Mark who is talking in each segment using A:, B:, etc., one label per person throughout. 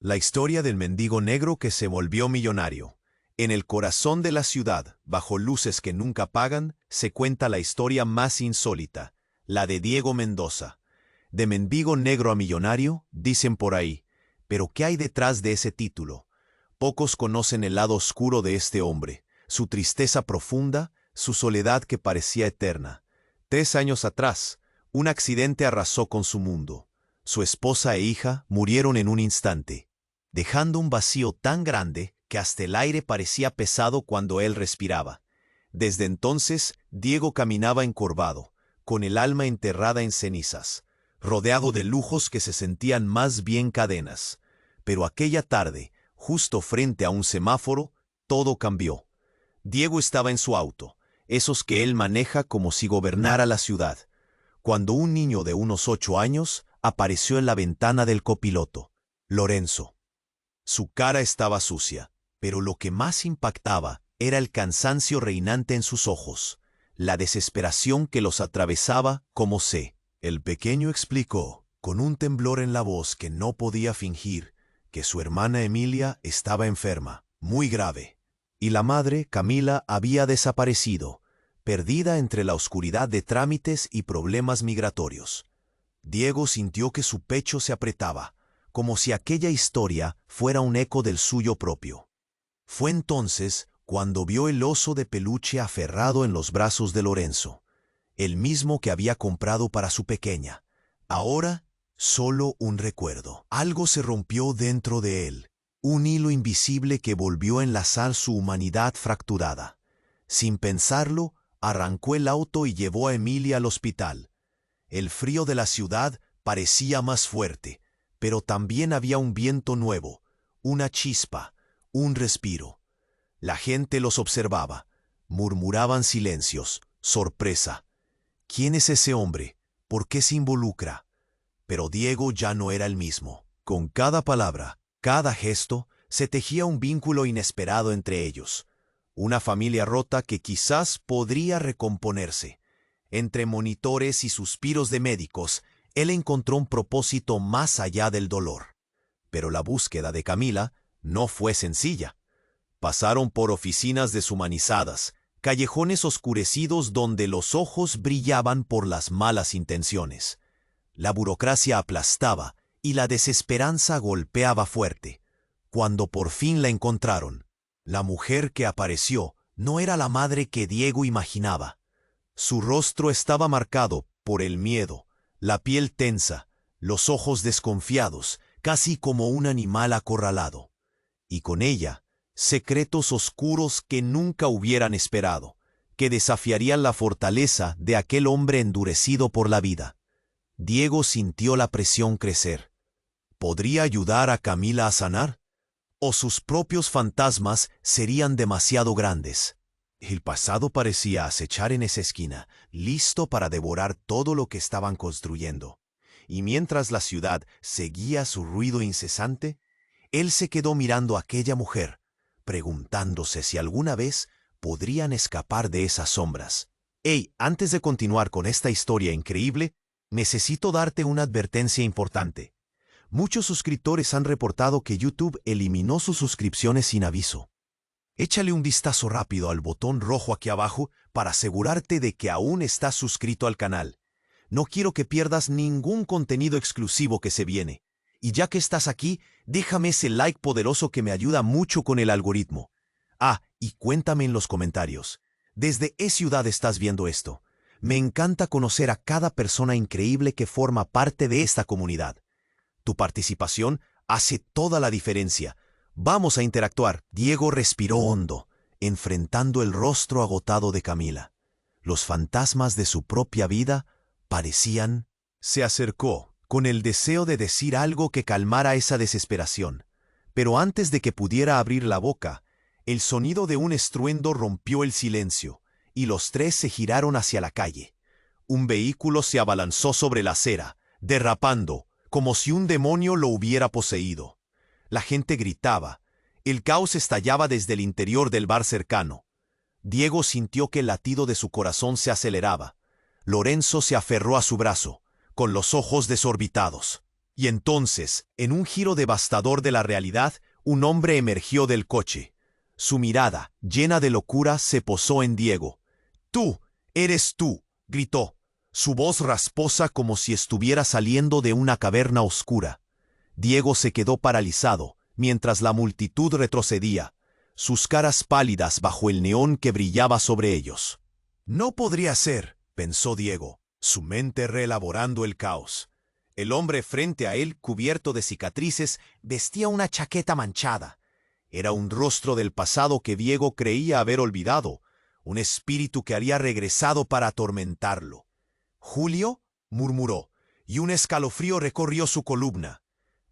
A: La historia del mendigo negro que se volvió millonario. En el corazón de la ciudad, bajo luces que nunca apagan, se cuenta la historia más insólita, la de Diego Mendoza. De mendigo negro a millonario, dicen por ahí. Pero ¿qué hay detrás de ese título? Pocos conocen el lado oscuro de este hombre, su tristeza profunda, su soledad que parecía eterna. 3 años atrás, un accidente arrasó con su mundo. Su esposa e hija murieron en un instante, dejando un vacío tan grande que hasta el aire parecía pesado cuando él respiraba. Desde entonces, Diego caminaba encorvado, con el alma enterrada en cenizas, rodeado de lujos que se sentían más bien cadenas. Pero aquella tarde, justo frente a un semáforo, todo cambió. Diego estaba en su auto, esos que él maneja como si gobernara la ciudad, cuando un niño de unos 8 años apareció en la ventana del copiloto, Lorenzo. Su cara estaba sucia, pero lo que más impactaba era el cansancio reinante en sus ojos, la desesperación que los atravesaba como sé. El pequeño explicó, con un temblor en la voz que no podía fingir, que su hermana Emilia estaba enferma, muy grave, y la madre, Camila, había desaparecido, perdida entre la oscuridad de trámites y problemas migratorios. Diego sintió que su pecho se apretaba, como si aquella historia fuera un eco del suyo propio. Fue entonces cuando vio el oso de peluche aferrado en los brazos de Lorenzo, el mismo que había comprado para su pequeña. Ahora, solo un recuerdo. Algo se rompió dentro de él, un hilo invisible que volvió a enlazar su humanidad fracturada. Sin pensarlo, arrancó el auto y llevó a Emilia al hospital. El frío de la ciudad parecía más fuerte, pero también había un viento nuevo, una chispa, un respiro. La gente los observaba, murmuraban silencios, sorpresa. ¿Quién es ese hombre? ¿Por qué se involucra? Pero Diego ya no era el mismo. Con cada palabra, cada gesto, se tejía un vínculo inesperado entre ellos. Una familia rota que quizás podría recomponerse. Entre monitores y suspiros de médicos, él encontró un propósito más allá del dolor. Pero la búsqueda de Camila no fue sencilla. Pasaron por oficinas deshumanizadas, callejones oscurecidos donde los ojos brillaban por las malas intenciones. La burocracia aplastaba y la desesperanza golpeaba fuerte. Cuando por fin la encontraron, la mujer que apareció no era la madre que Diego imaginaba. Su rostro estaba marcado por el miedo, la piel tensa, los ojos desconfiados, casi como un animal acorralado. Y con ella, secretos oscuros que nunca hubieran esperado, que desafiarían la fortaleza de aquel hombre endurecido por la vida. Diego sintió la presión crecer. ¿Podría ayudar a Camila a sanar? ¿O sus propios fantasmas serían demasiado grandes? El pasado parecía acechar en esa esquina, listo para devorar todo lo que estaban construyendo. Y mientras la ciudad seguía su ruido incesante, él se quedó mirando a aquella mujer, preguntándose si alguna vez podrían escapar de esas sombras. Hey, antes de continuar con esta historia increíble, necesito darte una advertencia importante. Muchos suscriptores han reportado que YouTube eliminó sus suscripciones sin aviso. Échale un vistazo rápido al botón rojo aquí abajo para asegurarte de que aún estás suscrito al canal. No quiero que pierdas ningún contenido exclusivo que se viene. Y ya que estás aquí, déjame ese like poderoso que me ayuda mucho con el algoritmo. Ah, y cuéntame en los comentarios, ¿desde qué ciudad estás viendo esto? Me encanta conocer a cada persona increíble que forma parte de esta comunidad. Tu participación hace toda la diferencia. Vamos a interactuar. Diego respiró hondo, enfrentando el rostro agotado de Camila. Los fantasmas de su propia vida parecían... Se acercó, con el deseo de decir algo que calmara esa desesperación. Pero antes de que pudiera abrir la boca, el sonido de un estruendo rompió el silencio, y los tres se giraron hacia la calle. Un vehículo se abalanzó sobre la acera, derrapando, como si un demonio lo hubiera poseído. La gente gritaba. El caos estallaba desde el interior del bar cercano. Diego sintió que el latido de su corazón se aceleraba. Lorenzo se aferró a su brazo, con los ojos desorbitados. Y entonces, en un giro devastador de la realidad, un hombre emergió del coche. Su mirada, llena de locura, se posó en Diego. «¡Tú! ¡Eres tú!», gritó, su voz rasposa como si estuviera saliendo de una caverna oscura. Diego se quedó paralizado, mientras la multitud retrocedía, sus caras pálidas bajo el neón que brillaba sobre ellos. «No podría ser», pensó Diego, su mente reelaborando el caos. El hombre frente a él, cubierto de cicatrices, vestía una chaqueta manchada. Era un rostro del pasado que Diego creía haber olvidado, un espíritu que había regresado para atormentarlo. «¿Julio?», murmuró, y un escalofrío recorrió su columna.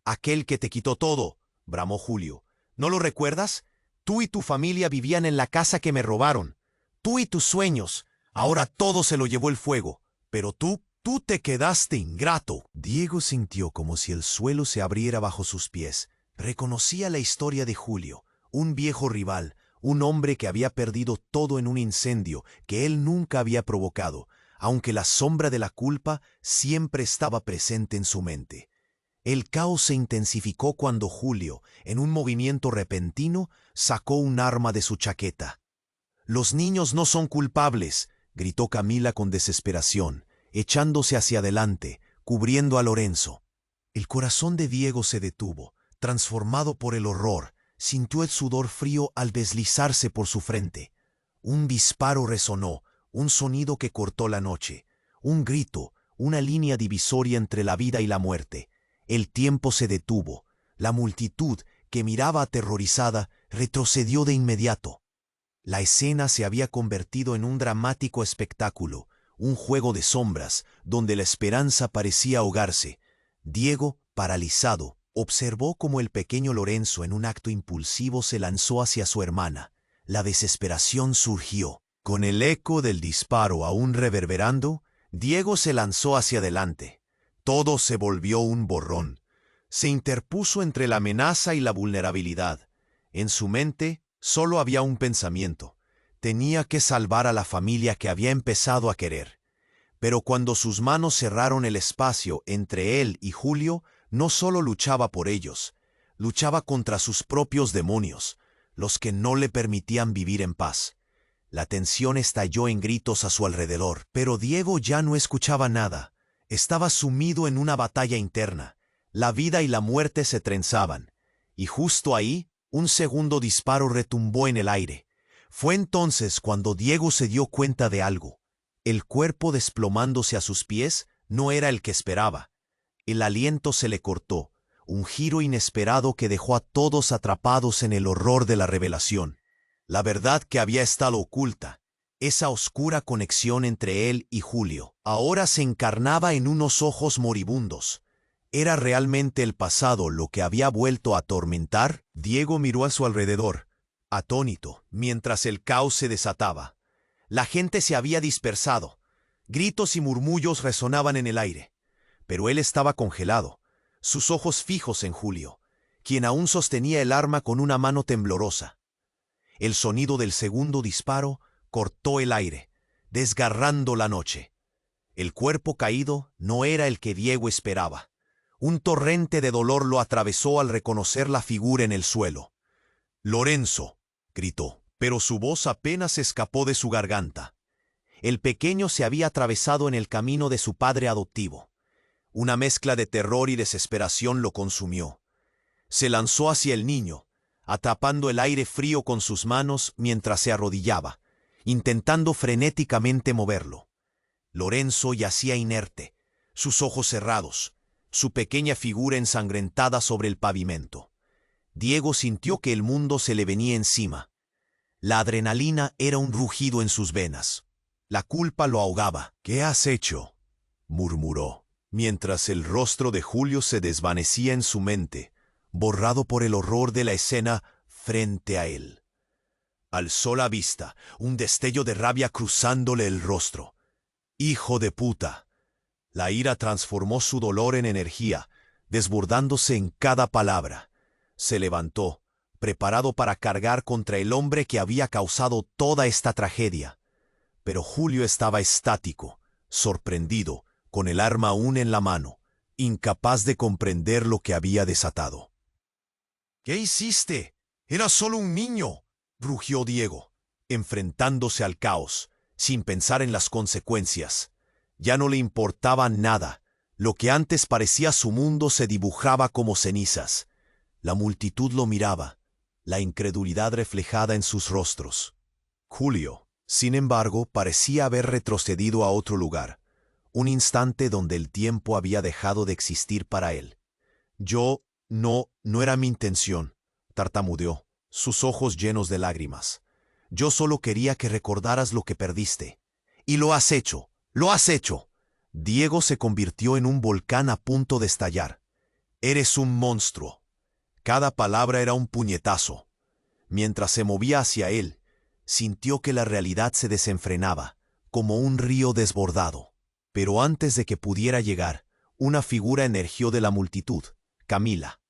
A: «Aquel que te quitó todo», bramó Julio. «¿No lo recuerdas? Tú y tu familia vivían en la casa que me robaron. Tú y tus sueños. Ahora todo se lo llevó el fuego. Pero tú te quedaste ingrato». Diego sintió como si el suelo se abriera bajo sus pies. Reconocía la historia de Julio, un viejo rival, un hombre que había perdido todo en un incendio que él nunca había provocado, aunque la sombra de la culpa siempre estaba presente en su mente. El caos se intensificó cuando Julio, en un movimiento repentino, sacó un arma de su chaqueta. «Los niños no son culpables», gritó Camila con desesperación, echándose hacia adelante, cubriendo a Lorenzo. El corazón de Diego se detuvo, transformado por el horror. Sintió el sudor frío al deslizarse por su frente. Un disparo resonó, un sonido que cortó la noche, un grito, una línea divisoria entre la vida y la muerte. El tiempo se detuvo. La multitud, que miraba aterrorizada, retrocedió de inmediato. La escena se había convertido en un dramático espectáculo, un juego de sombras, donde la esperanza parecía ahogarse. Diego, paralizado, observó cómo el pequeño Lorenzo, en un acto impulsivo, se lanzó hacia su hermana. La desesperación surgió. Con el eco del disparo aún reverberando, Diego se lanzó hacia adelante. Todo se volvió un borrón. Se interpuso entre la amenaza y la vulnerabilidad. En su mente solo había un pensamiento. Tenía que salvar a la familia que había empezado a querer. Pero cuando sus manos cerraron el espacio entre él y Julio, no solo luchaba por ellos, luchaba contra sus propios demonios, los que no le permitían vivir en paz. La tensión estalló en gritos a su alrededor, pero Diego ya no escuchaba nada. Estaba sumido en una batalla interna. La vida y la muerte se trenzaban, y justo ahí, un segundo disparo retumbó en el aire. Fue entonces cuando Diego se dio cuenta de algo. El cuerpo desplomándose a sus pies no era el que esperaba. El aliento se le cortó, un giro inesperado que dejó a todos atrapados en el horror de la revelación. La verdad que había estado oculta, esa oscura conexión entre él y Julio, ahora se encarnaba en unos ojos moribundos. ¿Era realmente el pasado lo que había vuelto a atormentar? Diego miró a su alrededor, atónito, mientras el caos se desataba. La gente se había dispersado. Gritos y murmullos resonaban en el aire. Pero él estaba congelado, sus ojos fijos en Julio, quien aún sostenía el arma con una mano temblorosa. El sonido del segundo disparo cortó el aire, desgarrando la noche. El cuerpo caído no era el que Diego esperaba. Un torrente de dolor lo atravesó al reconocer la figura en el suelo. «Lorenzo», gritó, pero su voz apenas escapó de su garganta. El pequeño se había atravesado en el camino de su padre adoptivo. Una mezcla de terror y desesperación lo consumió. Se lanzó hacia el niño, atrapando el aire frío con sus manos mientras se arrodillaba, intentando frenéticamente moverlo. Lorenzo yacía inerte, sus ojos cerrados, su pequeña figura ensangrentada sobre el pavimento. Diego sintió que el mundo se le venía encima. La adrenalina era un rugido en sus venas. La culpa lo ahogaba. «¿Qué has hecho?», murmuró, mientras el rostro de Julio se desvanecía en su mente, borrado por el horror de la escena frente a él. Alzó la vista, un destello de rabia cruzándole el rostro. «¡Hijo de puta!». La ira transformó su dolor en energía, desbordándose en cada palabra. Se levantó, preparado para cargar contra el hombre que había causado toda esta tragedia. Pero Julio estaba estático, sorprendido, con el arma aún en la mano, incapaz de comprender lo que había desatado. ¿Qué hiciste? Era solo un niño, rugió Diego, enfrentándose al caos, sin pensar en las consecuencias. Ya no le importaba nada. Lo que antes parecía su mundo se dibujaba como cenizas. La multitud lo miraba, la incredulidad reflejada en sus rostros. Julio, sin embargo, parecía haber retrocedido a otro lugar, un instante donde el tiempo había dejado de existir para él. No era mi intención, tartamudeó, sus ojos llenos de lágrimas. Yo solo quería que recordaras lo que perdiste. Y lo has hecho, lo has hecho. Diego se convirtió en un volcán a punto de estallar. Eres un monstruo. Cada palabra era un puñetazo. Mientras se movía hacia él, sintió que la realidad se desenfrenaba, como un río desbordado. Pero antes de que pudiera llegar, una figura emergió de la multitud, Camila.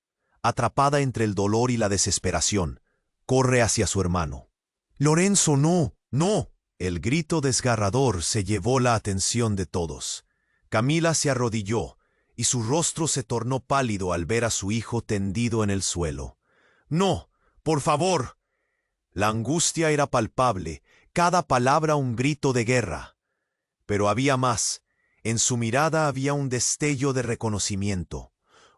A: Atrapada entre el dolor y la desesperación, corre hacia su hermano. «Lorenzo, no, no». El grito desgarrador se llevó la atención de todos. Camila se arrodilló, y su rostro se tornó pálido al ver a su hijo tendido en el suelo. «No, por favor». La angustia era palpable, cada palabra un grito de guerra. Pero había más. En su mirada había un destello de reconocimiento.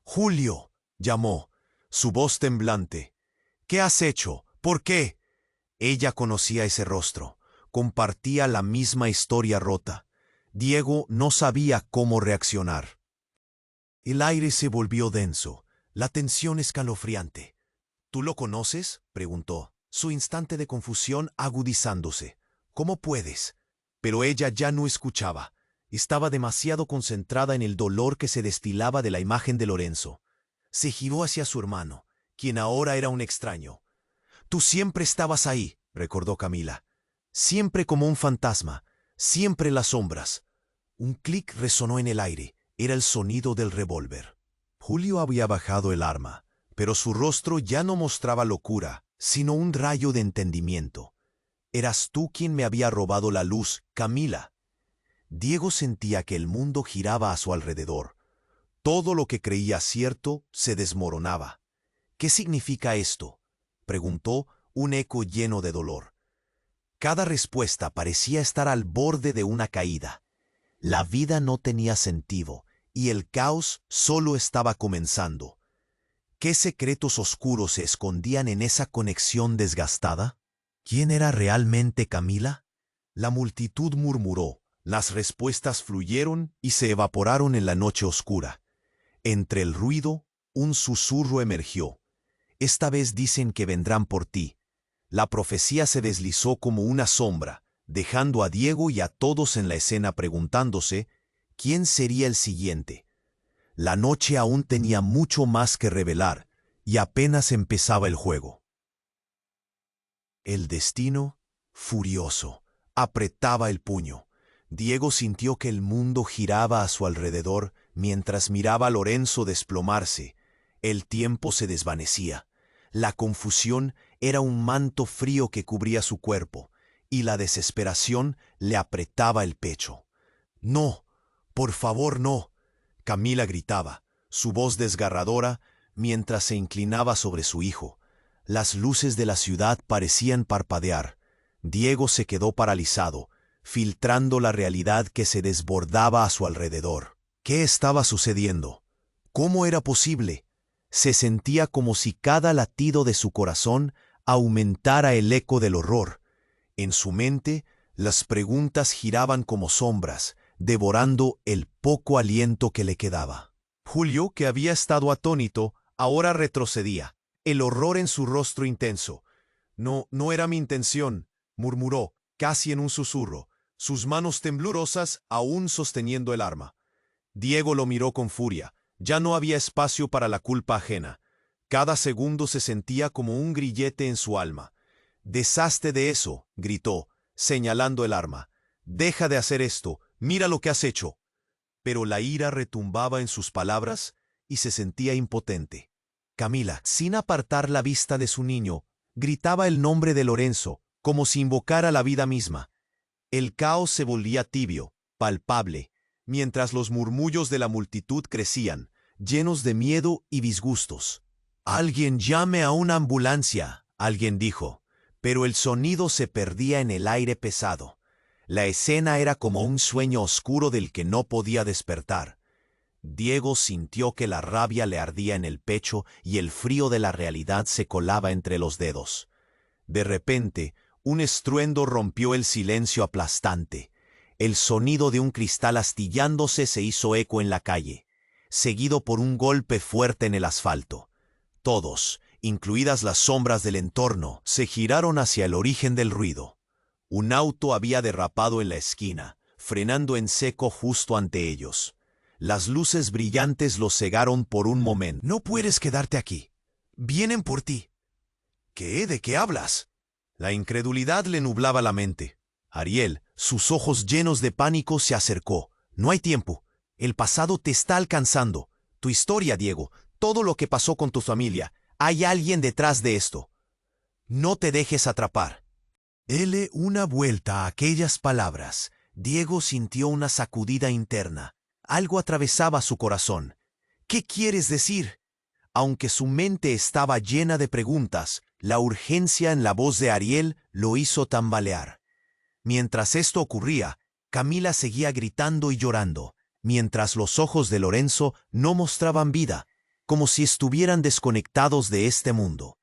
A: «Julio», llamó, su voz temblante. «¿Qué has hecho? ¿Por qué?» Ella conocía ese rostro. Compartía la misma historia rota. Diego no sabía cómo reaccionar. El aire se volvió denso, la tensión escalofriante. «¿Tú lo conoces?», preguntó, su instante de confusión agudizándose. «¿Cómo puedes?». Pero ella ya no escuchaba. Estaba demasiado concentrada en el dolor que se destilaba de la imagen de Lorenzo. Se giró hacia su hermano, quien ahora era un extraño. «Tú siempre estabas ahí», recordó Camila. «Siempre como un fantasma, siempre en las sombras». Un clic resonó en el aire. Era el sonido del revólver. Julio había bajado el arma, pero su rostro ya no mostraba locura, sino un rayo de entendimiento. «Eras tú quien me había robado la luz, Camila». Diego sentía que el mundo giraba a su alrededor. Todo lo que creía cierto se desmoronaba. «¿Qué significa esto?», preguntó, un eco lleno de dolor. Cada respuesta parecía estar al borde de una caída. La vida no tenía sentido, y el caos solo estaba comenzando. ¿Qué secretos oscuros se escondían en esa conexión desgastada? ¿Quién era realmente Camila? La multitud murmuró, las respuestas fluyeron y se evaporaron en la noche oscura. Entre el ruido, un susurro emergió. «Esta vez dicen que vendrán por ti». La profecía se deslizó como una sombra, dejando a Diego y a todos en la escena preguntándose quién sería el siguiente. La noche aún tenía mucho más que revelar, y apenas empezaba el juego. El destino, furioso, apretaba el puño. Diego sintió que el mundo giraba a su alrededor mientras miraba a Lorenzo desplomarse. El tiempo se desvanecía. La confusión era un manto frío que cubría su cuerpo, y la desesperación le apretaba el pecho. «No, por favor, no», Camila gritaba, su voz desgarradora, mientras se inclinaba sobre su hijo. Las luces de la ciudad parecían parpadear. Diego se quedó paralizado, filtrando la realidad que se desbordaba a su alrededor. ¿Qué estaba sucediendo? ¿Cómo era posible? Se sentía como si cada latido de su corazón aumentara el eco del horror. En su mente, las preguntas giraban como sombras, devorando el poco aliento que le quedaba. Julio, que había estado atónito, ahora retrocedía, el horror en su rostro intenso. No era mi intención», murmuró, casi en un susurro, sus manos temblorosas aún sosteniendo el arma. Diego lo miró con furia. Ya no había espacio para la culpa ajena. Cada segundo se sentía como un grillete en su alma. «Deshazte de eso», gritó, señalando el arma. «Deja de hacer esto, mira lo que has hecho». Pero la ira retumbaba en sus palabras y se sentía impotente. Camila, sin apartar la vista de su niño, gritaba el nombre de Lorenzo, como si invocara la vida misma. El caos se volvía tibio, palpable. mientras los murmullos de la multitud crecían, llenos de miedo y disgustos. «Alguien llame a una ambulancia», alguien dijo, pero el sonido se perdía en el aire pesado. La escena era como un sueño oscuro del que no podía despertar. Diego sintió que la rabia le ardía en el pecho y el frío de la realidad se colaba entre los dedos. De repente, un estruendo rompió el silencio aplastante. El sonido de un cristal astillándose se hizo eco en la calle, seguido por un golpe fuerte en el asfalto. Todos, incluidas las sombras del entorno, se giraron hacia el origen del ruido. Un auto había derrapado en la esquina, frenando en seco justo ante ellos. Las luces brillantes los cegaron por un momento. «No puedes quedarte aquí. Vienen por ti». «¿Qué? ¿De qué hablas?» La incredulidad le nublaba la mente. Ariel, sus ojos llenos de pánico, se acercó. «No hay tiempo. El pasado te está alcanzando. Tu historia, Diego, todo lo que pasó con tu familia. Hay alguien detrás de esto. No te dejes atrapar». Dele una vuelta a aquellas palabras. Diego sintió una sacudida interna. Algo atravesaba su corazón. «¿Qué quieres decir?» Aunque su mente estaba llena de preguntas, la urgencia en la voz de Ariel lo hizo tambalear. Mientras esto ocurría, Camila seguía gritando y llorando, mientras los ojos de Lorenzo no mostraban vida, como si estuvieran desconectados de este mundo.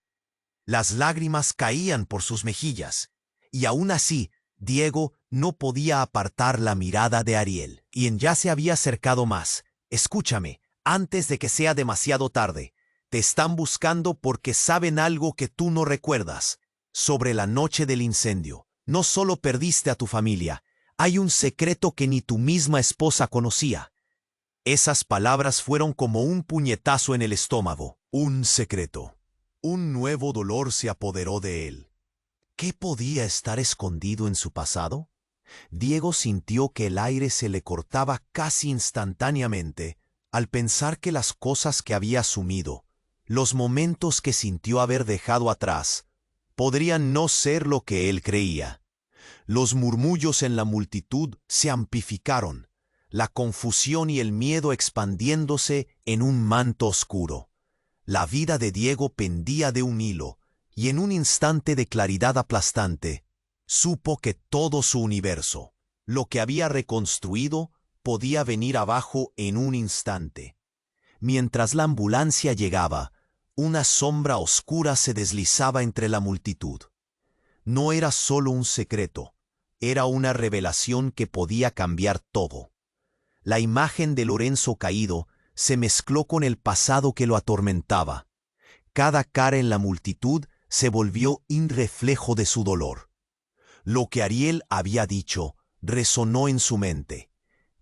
A: Las lágrimas caían por sus mejillas, y aún así, Diego no podía apartar la mirada de Ariel, quien ya se había acercado más. «Escúchame, antes de que sea demasiado tarde. Te están buscando porque saben algo que tú no recuerdas. Sobre la noche del incendio, no solo perdiste a tu familia, hay un secreto que ni tu misma esposa conocía». Esas palabras fueron como un puñetazo en el estómago. Un secreto. Un nuevo dolor se apoderó de él. ¿Qué podía estar escondido en su pasado? Diego sintió que el aire se le cortaba casi instantáneamente al pensar que las cosas que había asumido, los momentos que sintió haber dejado atrás, podrían no ser lo que él creía. Los murmullos en la multitud se amplificaron, la confusión y el miedo expandiéndose en un manto oscuro. La vida de Diego pendía de un hilo, y en un instante de claridad aplastante, supo que todo su universo, lo que había reconstruido, podía venir abajo en un instante. Mientras la ambulancia llegaba, una sombra oscura se deslizaba entre la multitud. No era solo un secreto, era una revelación que podía cambiar todo. La imagen de Lorenzo caído se mezcló con el pasado que lo atormentaba. Cada cara en la multitud se volvió un reflejo de su dolor. Lo que Ariel había dicho resonó en su mente,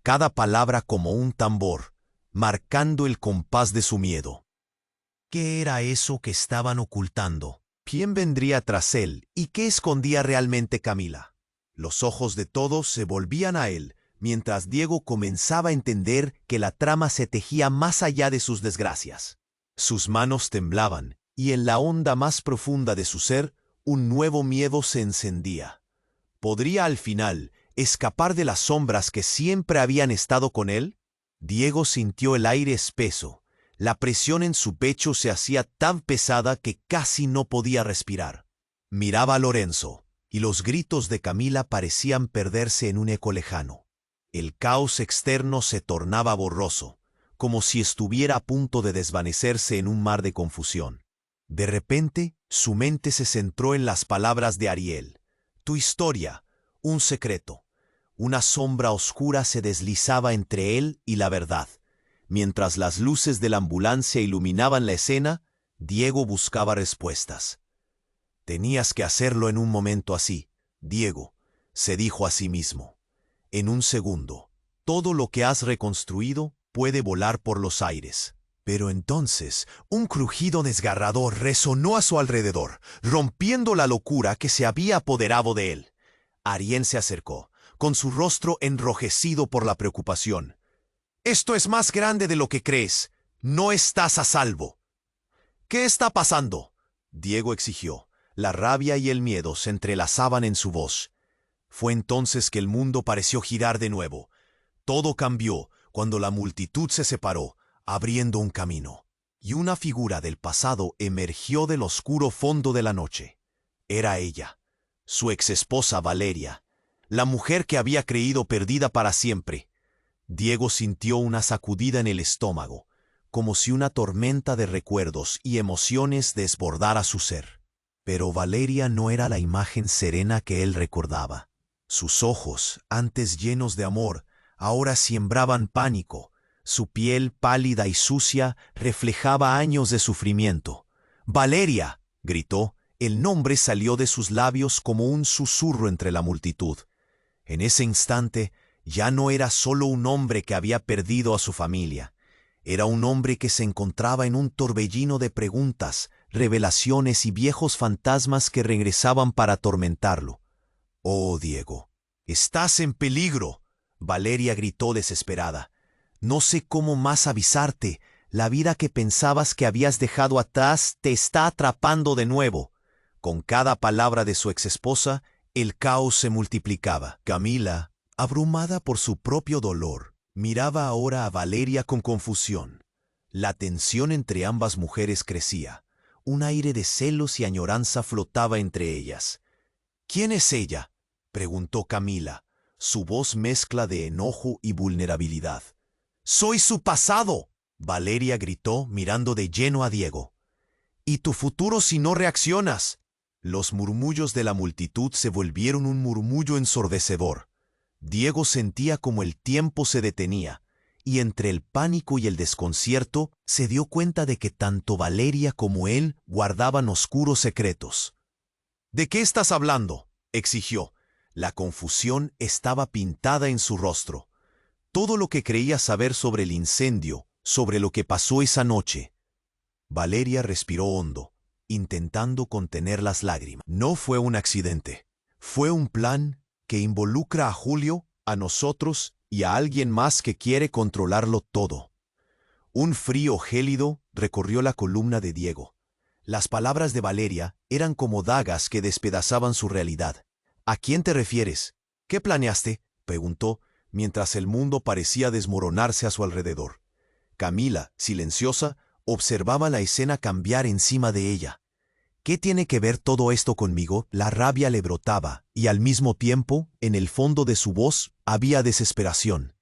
A: cada palabra como un tambor, marcando el compás de su miedo. ¿Qué era eso que estaban ocultando? ¿Quién vendría tras él? ¿Y qué escondía realmente Camila? Los ojos de todos se volvían a él, mientras Diego comenzaba a entender que la trama se tejía más allá de sus desgracias. Sus manos temblaban, y en la honda más profunda de su ser, un nuevo miedo se encendía. ¿Podría al final escapar de las sombras que siempre habían estado con él? Diego sintió el aire espeso. La presión en su pecho se hacía tan pesada que casi no podía respirar. Miraba a Lorenzo, y los gritos de Camila parecían perderse en un eco lejano. El caos externo se tornaba borroso, como si estuviera a punto de desvanecerse en un mar de confusión. De repente, su mente se centró en las palabras de Ariel. Tu historia, un secreto. Una sombra oscura se deslizaba entre él y la verdad. Mientras las luces de la ambulancia iluminaban la escena, Diego buscaba respuestas. Tenías que hacerlo en un momento así, Diego, se dijo a sí mismo. En un segundo, todo lo que has reconstruido puede volar por los aires. Pero entonces, un crujido desgarrador resonó a su alrededor, rompiendo la locura que se había apoderado de él. Ariel se acercó, con su rostro enrojecido por la preocupación. «Esto es más grande de lo que crees. No estás a salvo». «¿Qué está pasando?», Diego exigió. La rabia y el miedo se entrelazaban en su voz. Fue entonces que el mundo pareció girar de nuevo. Todo cambió cuando la multitud se separó, abriendo un camino, y una figura del pasado emergió del oscuro fondo de la noche. Era ella, su exesposa Valeria, la mujer que había creído perdida para siempre. Diego sintió una sacudida en el estómago, como si una tormenta de recuerdos y emociones desbordara su ser. Pero Valeria no era la imagen serena que él recordaba. Sus ojos, antes llenos de amor, ahora sembraban pánico. Su piel pálida y sucia reflejaba años de sufrimiento. «¡Valeria!», gritó. El nombre salió de sus labios como un susurro entre la multitud. En ese instante, ya no era solo un hombre que había perdido a su familia. Era un hombre que se encontraba en un torbellino de preguntas, revelaciones y viejos fantasmas que regresaban para atormentarlo. «Oh, Diego, estás en peligro», Valeria gritó desesperada. «No sé cómo más avisarte. La vida que pensabas que habías dejado atrás te está atrapando de nuevo». Con cada palabra de su exesposa, el caos se multiplicaba. Camila, abrumada por su propio dolor, miraba ahora a Valeria con confusión. La tensión entre ambas mujeres crecía. Un aire de celos y añoranza flotaba entre ellas. «¿Quién es ella?», preguntó Camila, su voz mezcla de enojo y vulnerabilidad. «¡Soy su pasado!», Valeria gritó mirando de lleno a Diego. «¿Y tu futuro si no reaccionas?». Los murmullos de la multitud se volvieron un murmullo ensordecedor. Diego sentía como el tiempo se detenía, y entre el pánico y el desconcierto se dio cuenta de que tanto Valeria como él guardaban oscuros secretos. «¿De qué estás hablando?», exigió. La confusión estaba pintada en su rostro. Todo lo que creía saber sobre el incendio, sobre lo que pasó esa noche. Valeria respiró hondo, intentando contener las lágrimas. «No fue un accidente. Fue un plan que involucra a Julio, a nosotros y a alguien más que quiere controlarlo todo». Un frío gélido recorrió la columna de Diego. Las palabras de Valeria eran como dagas que despedazaban su realidad. «¿A quién te refieres? ¿Qué planeaste?», preguntó, mientras el mundo parecía desmoronarse a su alrededor. Camila, silenciosa, observaba la escena cambiar encima de ella. «¿Qué tiene que ver todo esto conmigo?». La rabia le brotaba, y al mismo tiempo, en el fondo de su voz, había desesperación.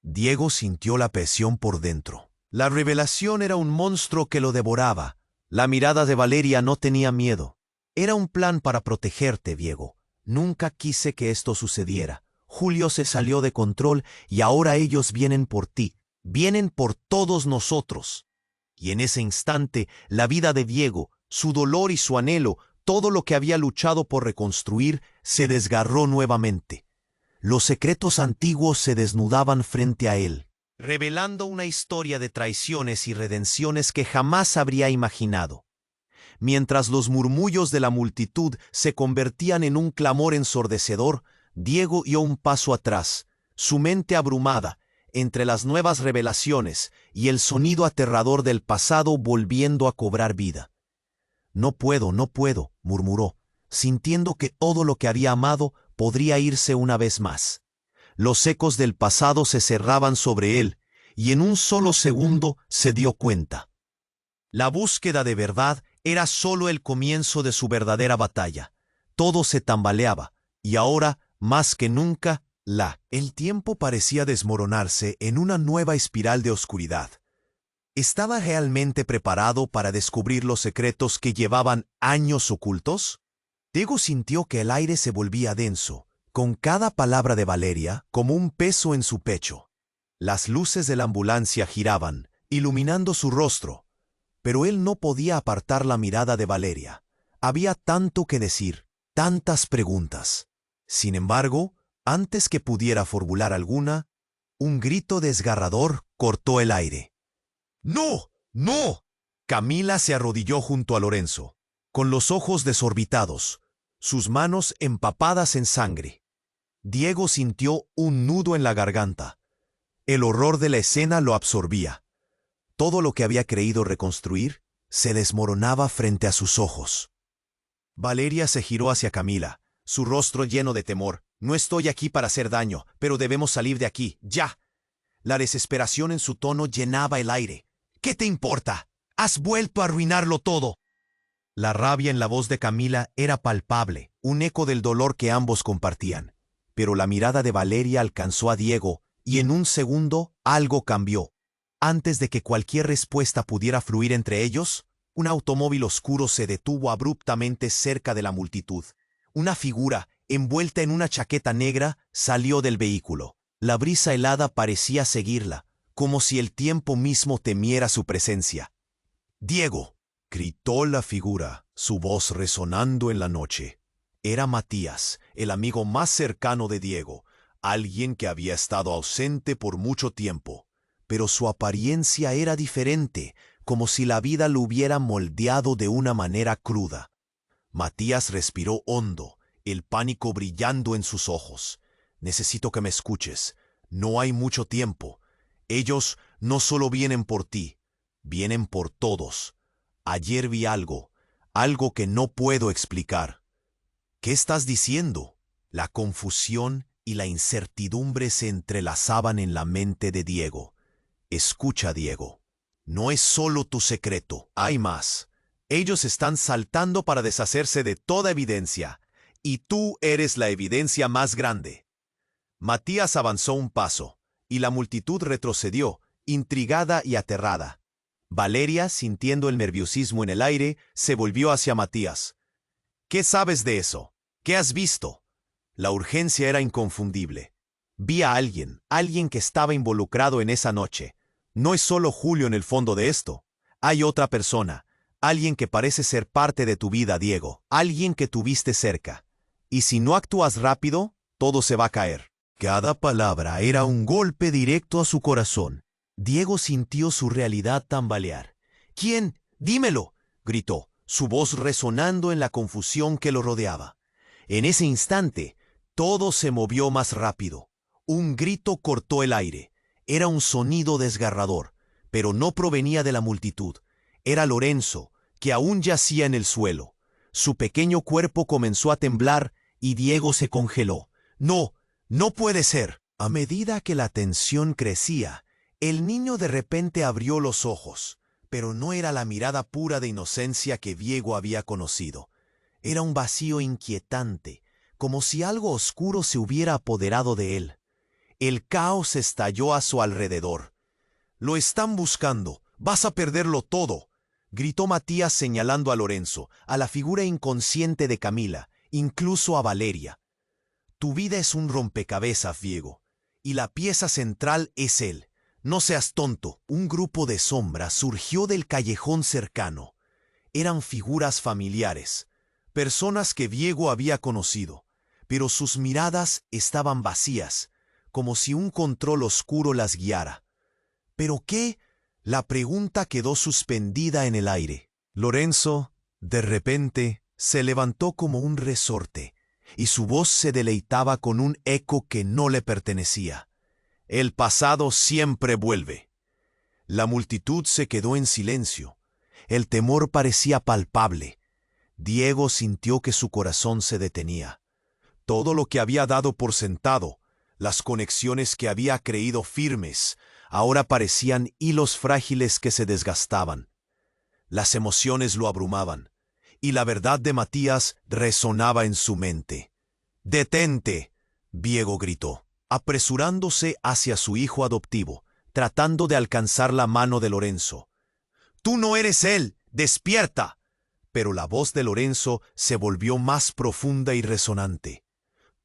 A: Diego sintió la presión por dentro. La revelación era un monstruo que lo devoraba. La mirada de Valeria no tenía miedo. «Era un plan para protegerte, Diego. Nunca quise que esto sucediera. Julio se salió de control y ahora ellos vienen por ti. Vienen por todos nosotros». Y en ese instante, la vida de Diego, su dolor y su anhelo, todo lo que había luchado por reconstruir, se desgarró nuevamente. Los secretos antiguos se desnudaban frente a él, revelando una historia de traiciones y redenciones que jamás habría imaginado. Mientras los murmullos de la multitud se convertían en un clamor ensordecedor, Diego dio un paso atrás, su mente abrumada, entre las nuevas revelaciones y el sonido aterrador del pasado volviendo a cobrar vida. «No puedo, murmuró, sintiendo que todo lo que había amado podría irse una vez más. Los ecos del pasado se cerraban sobre él, y en un solo segundo se dio cuenta. La búsqueda de verdad era solo el comienzo de su verdadera batalla. Todo se tambaleaba, y ahora, más que nunca, el tiempo parecía desmoronarse en una nueva espiral de oscuridad. ¿Estaba realmente preparado para descubrir los secretos que llevaban años ocultos? Diego sintió que el aire se volvía denso, con cada palabra de Valeria como un peso en su pecho. Las luces de la ambulancia giraban, iluminando su rostro, pero él no podía apartar la mirada de Valeria. Había tanto que decir, tantas preguntas. Sin embargo, antes que pudiera formular alguna, un grito desgarrador cortó el aire. «¡No! ¡No!». Camila se arrodilló junto a Lorenzo, con los ojos desorbitados, sus manos empapadas en sangre. Diego sintió un nudo en la garganta. El horror de la escena lo absorbía. Todo lo que había creído reconstruir se desmoronaba frente a sus ojos. Valeria se giró hacia Camila, su rostro lleno de temor. No estoy aquí para hacer daño, pero debemos salir de aquí, ya. La desesperación en su tono llenaba el aire. ¿Qué te importa? Has vuelto a arruinarlo todo. La rabia en la voz de Camila era palpable, un eco del dolor que ambos compartían. Pero la mirada de Valeria alcanzó a Diego, y en un segundo algo cambió. Antes de que cualquier respuesta pudiera fluir entre ellos, un automóvil oscuro se detuvo abruptamente cerca de la multitud. Una figura, envuelta en una chaqueta negra, salió del vehículo. La brisa helada parecía seguirla, como si el tiempo mismo temiera su presencia. «Diego», gritó la figura, su voz resonando en la noche. Era Matías, el amigo más cercano de Diego, alguien que había estado ausente por mucho tiempo. Pero su apariencia era diferente, como si la vida lo hubiera moldeado de una manera cruda. Matías respiró hondo, el pánico brillando en sus ojos. «Necesito que me escuches. No hay mucho tiempo. Ellos no solo vienen por ti, vienen por todos. Ayer vi algo que no puedo explicar». «¿Qué estás diciendo?» La confusión y la incertidumbre se entrelazaban en la mente de Diego. «Escucha, Diego. No es solo tu secreto, hay más. Ellos están saltando para deshacerse de toda evidencia, y tú eres la evidencia más grande». Matías avanzó un paso, y la multitud retrocedió, intrigada y aterrada. Valeria, sintiendo el nerviosismo en el aire, se volvió hacia Matías. «¿Qué sabes de eso? ¿Qué has visto?» La urgencia era inconfundible. «Vi a alguien que estaba involucrado en esa noche. No es solo Julio en el fondo de esto. Hay otra persona, alguien que parece ser parte de tu vida, Diego, alguien que tuviste cerca. Y si no actúas rápido, todo se va a caer». Cada palabra era un golpe directo a su corazón. Diego sintió su realidad tambalear. «¿Quién? Dímelo», gritó, su voz resonando en la confusión que lo rodeaba. En ese instante, todo se movió más rápido. Un grito cortó el aire. Era un sonido desgarrador, pero no provenía de la multitud. Era Lorenzo, que aún yacía en el suelo. Su pequeño cuerpo comenzó a temblar y Diego se congeló. «No, no puede ser». A medida que la tensión crecía, el niño de repente abrió los ojos, pero no era la mirada pura de inocencia que Diego había conocido. Era un vacío inquietante, como si algo oscuro se hubiera apoderado de él. El caos estalló a su alrededor. «Lo están buscando, vas a perderlo todo», gritó Matías señalando a Lorenzo, a la figura inconsciente de Camila, incluso a Valeria. «Tu vida es un rompecabezas, Diego, y la pieza central es él. No seas tonto». Un grupo de sombras surgió del callejón cercano. Eran figuras familiares, personas que Diego había conocido, pero sus miradas estaban vacías, como si un control oscuro las guiara. ¿Pero qué? La pregunta quedó suspendida en el aire. Lorenzo, de repente, se levantó como un resorte, y su voz se deleitaba con un eco que no le pertenecía. «El pasado siempre vuelve». La multitud se quedó en silencio. El temor parecía palpable. Diego sintió que su corazón se detenía. Todo lo que había dado por sentado, las conexiones que había creído firmes, ahora parecían hilos frágiles que se desgastaban. Las emociones lo abrumaban, y la verdad de Matías resonaba en su mente. «¡Detente!», Diego gritó, apresurándose hacia su hijo adoptivo, tratando de alcanzar la mano de Lorenzo. «¡Tú no eres él! ¡Despierta!». Pero la voz de Lorenzo se volvió más profunda y resonante.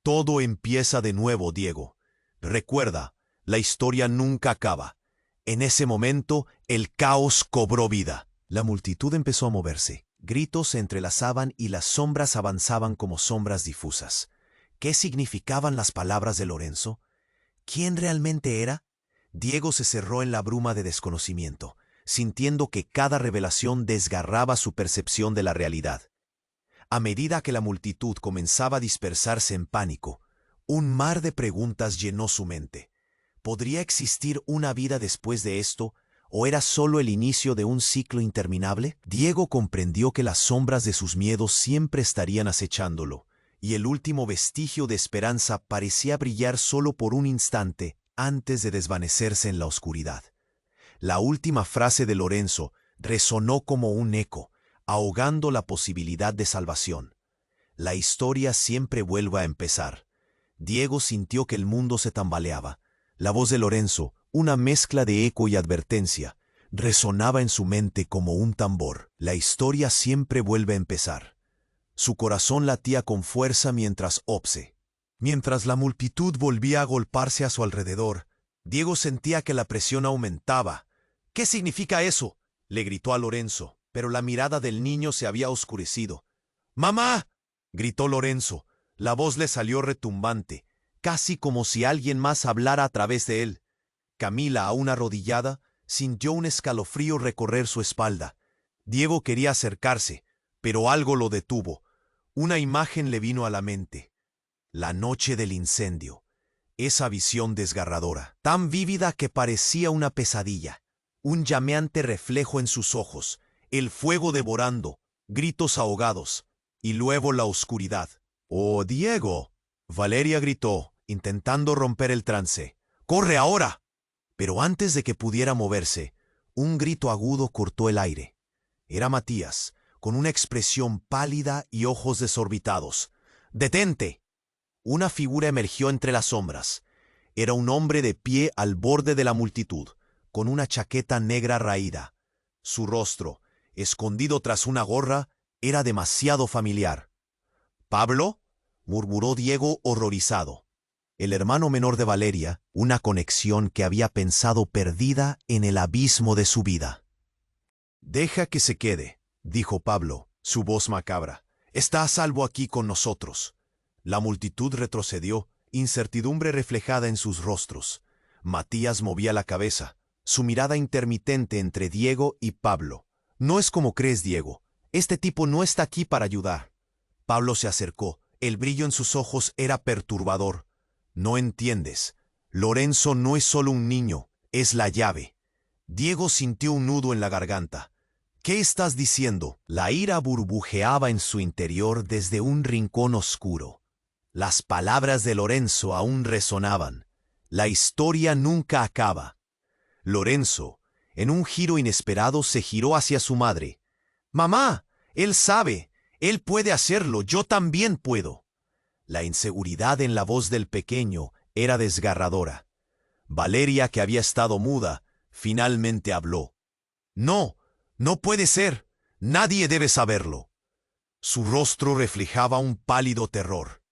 A: «Todo empieza de nuevo, Diego. Recuerda, la historia nunca acaba». En ese momento, el caos cobró vida. La multitud empezó a moverse. Gritos se entrelazaban y las sombras avanzaban como sombras difusas. ¿Qué significaban las palabras de Lorenzo? ¿Quién realmente era? Diego se cerró en la bruma de desconocimiento, sintiendo que cada revelación desgarraba su percepción de la realidad. A medida que la multitud comenzaba a dispersarse en pánico, un mar de preguntas llenó su mente. ¿Podría existir una vida después de esto, o era solo el inicio de un ciclo interminable? Diego comprendió que las sombras de sus miedos siempre estarían acechándolo, y el último vestigio de esperanza parecía brillar solo por un instante antes de desvanecerse en la oscuridad. La última frase de Lorenzo resonó como un eco, ahogando la posibilidad de salvación. La historia siempre vuelve a empezar. Diego sintió que el mundo se tambaleaba. La voz de Lorenzo, una mezcla de eco y advertencia, resonaba en su mente como un tambor. La historia siempre vuelve a empezar. Su corazón latía con fuerza mientras la multitud volvía a agolparse a su alrededor. Diego sentía que la presión aumentaba. «¿Qué significa eso?», le gritó a Lorenzo, pero la mirada del niño se había oscurecido. «¡Mamá!», gritó Lorenzo. La voz le salió retumbante, casi como si alguien más hablara a través de él. Camila, aún arrodillada, sintió un escalofrío recorrer su espalda. Diego quería acercarse, pero algo lo detuvo. Una imagen le vino a la mente. La noche del incendio. Esa visión desgarradora, tan vívida que parecía una pesadilla. Un llameante reflejo en sus ojos, el fuego devorando, gritos ahogados, y luego la oscuridad. «¡Oh, Diego!», Valeria gritó, intentando romper el trance. «¡Corre ahora!». Pero antes de que pudiera moverse, un grito agudo cortó el aire. Era Matías, con una expresión pálida y ojos desorbitados. «¡Detente!». Una figura emergió entre las sombras. Era un hombre de pie al borde de la multitud, con una chaqueta negra raída. Su rostro, escondido tras una gorra, era demasiado familiar. «¿Pablo?», murmuró Diego horrorizado. El hermano menor de Valeria, una conexión que había pensado perdida en el abismo de su vida. «Deja que se quede», dijo Pablo, su voz macabra. «Está a salvo aquí con nosotros». La multitud retrocedió, incertidumbre reflejada en sus rostros. Matías movía la cabeza, su mirada intermitente entre Diego y Pablo. «No es como crees, Diego. Este tipo no está aquí para ayudar». Pablo se acercó. El brillo en sus ojos era perturbador. «No entiendes. Lorenzo no es solo un niño, es la llave». Diego sintió un nudo en la garganta. «¿Qué estás diciendo?». La ira burbujeaba en su interior desde un rincón oscuro. Las palabras de Lorenzo aún resonaban. La historia nunca acaba. Lorenzo, en un giro inesperado, se giró hacia su madre. «Mamá, él sabe. Él puede hacerlo. Yo también puedo». La inseguridad en la voz del pequeño era desgarradora. Valeria, que había estado muda, finalmente habló. «No, no puede ser. Nadie debe saberlo». Su rostro reflejaba un pálido terror.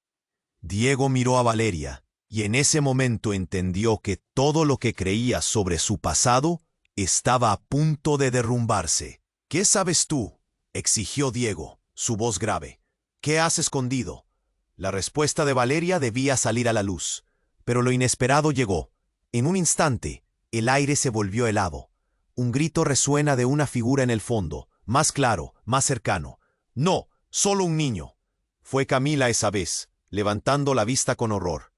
A: Diego miró a Valeria, y en ese momento entendió que todo lo que creía sobre su pasado estaba a punto de derrumbarse. «¿Qué sabes tú?», exigió Diego, su voz grave. «¿Qué has escondido?». La respuesta de Valeria debía salir a la luz, pero lo inesperado llegó. En un instante, el aire se volvió helado. Un grito resuena de una figura en el fondo, más claro, más cercano. «No, solo un niño». Fue Camila esa vez, levantando la vista con horror.